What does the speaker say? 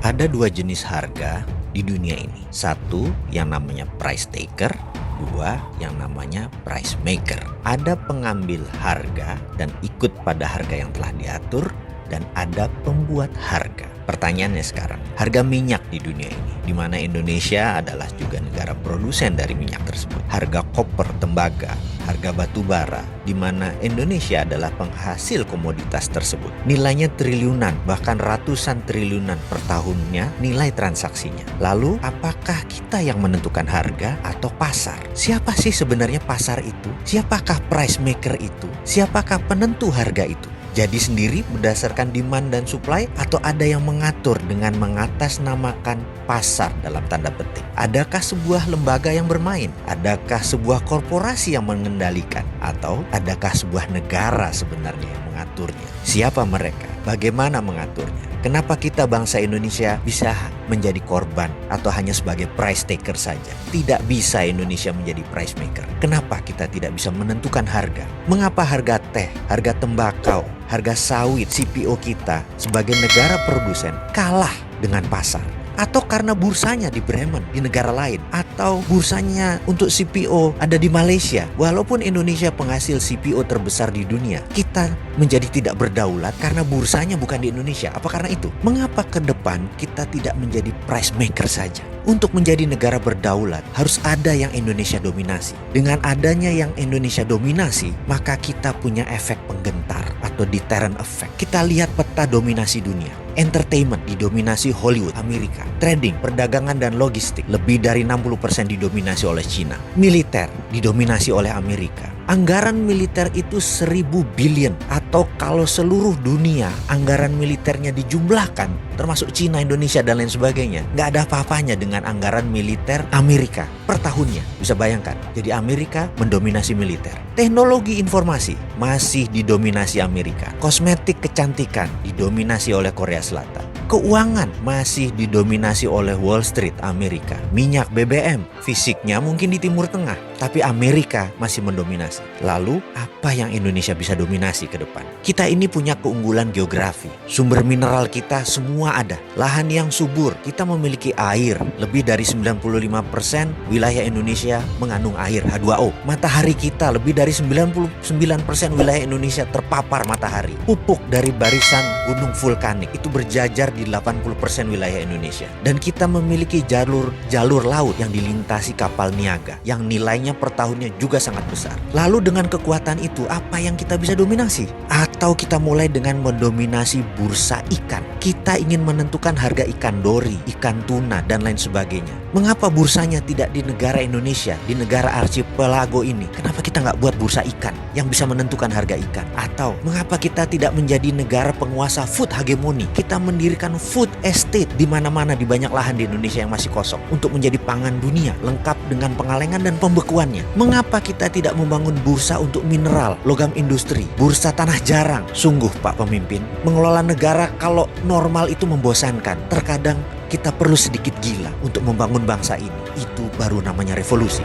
Ada dua jenis harga di dunia ini. Satu yang namanya price taker, dua yang namanya price maker. Ada pengambil harga dan ikut pada harga yang telah diatur, dan ada pembuat harga. Pertanyaannya sekarang, harga minyak di dunia ini, di mana Indonesia adalah juga negara produsen dari minyak tersebut. Harga koper, tembaga, harga batu bara, di mana Indonesia adalah penghasil komoditas tersebut. Nilainya triliunan, bahkan ratusan triliunan per tahunnya nilai transaksinya. Lalu, apakah kita yang menentukan harga atau pasar? Siapa sih sebenarnya pasar itu? Siapakah price maker itu? Siapakah penentu harga itu? Jadi sendiri berdasarkan demand dan supply, atau ada yang mengatur dengan mengatasnamakan pasar dalam tanda petik? Adakah sebuah lembaga yang bermain? Adakah sebuah korporasi yang mengendalikan? Atau adakah sebuah negara sebenarnya yang mengaturnya? Siapa mereka? Bagaimana mengaturnya? Kenapa kita bangsa Indonesia bisa menjadi korban atau hanya sebagai price taker saja? Tidak bisa Indonesia menjadi price maker. Kenapa kita tidak bisa menentukan harga? Mengapa harga teh, harga tembakau, harga sawit, CPO kita sebagai negara produsen kalah dengan pasar? Atau karena bursanya di Bremen, di negara lain, atau bursanya untuk CPO ada di Malaysia. Walaupun Indonesia penghasil CPO terbesar di dunia, kita menjadi tidak berdaulat karena bursanya bukan di Indonesia. Apa karena itu? Mengapa ke depan kita tidak menjadi price maker saja? Untuk menjadi negara berdaulat, harus ada yang Indonesia dominasi. Dengan adanya yang Indonesia dominasi, maka kita punya efek penggentar atau deterrent effect. Kita lihat peta dominasi dunia. Entertainment didominasi Hollywood, Amerika. Trading, perdagangan dan logistik lebih dari 60% didominasi oleh China. Militer didominasi oleh Amerika. Anggaran militer itu 1.000 billion, atau kalau seluruh dunia anggaran militernya dijumlahkan, termasuk China, Indonesia dan lain sebagainya, nggak ada apa-apanya dengan anggaran militer Amerika per tahunnya. Bisa bayangkan, jadi Amerika mendominasi militer. Teknologi informasi masih didominasi Amerika. Kosmetik kecantikan didominasi oleh Korea Selatan. Keuangan masih didominasi oleh Wall Street, Amerika. Minyak BBM, fisiknya mungkin di Timur Tengah, tapi Amerika masih mendominasi. Lalu, apa yang Indonesia bisa dominasi ke depan? Kita ini punya keunggulan geografi. Sumber mineral kita semua ada. Lahan yang subur, kita memiliki air. Lebih dari 95% wilayah Indonesia mengandung air, H2O. Matahari kita, lebih dari 99% wilayah Indonesia terpapar matahari. Pupuk dari barisan gunung vulkanik itu berjajar di 80% wilayah Indonesia. Dan kita memiliki jalur laut yang dilintasi kapal niaga, yang nilainya per tahunnya juga sangat besar. Lalu dengan kekuatan itu, apa yang kita bisa dominasi? Atau kita mulai dengan mendominasi bursa ikan. Kita ingin menentukan harga ikan dori, ikan tuna, dan lain sebagainya. Mengapa bursanya tidak di negara Indonesia, di negara archipelago ini? Kenapa kita nggak buat bursa ikan yang bisa menentukan harga ikan? Atau mengapa kita tidak menjadi negara penguasa food hegemoni? Kita mendirikan food estate di mana-mana, di banyak lahan di Indonesia yang masih kosong, untuk menjadi pangan dunia, lengkap dengan pengalengan dan pembekuannya. Mengapa kita tidak membangun bursa untuk mineral, logam industri, bursa tanah jarang? Sungguh Pak Pemimpin, mengelola negara kalau normal itu membosankan. Terkadang kita perlu sedikit gila untuk membangun bangsa ini. Itu baru namanya revolusi.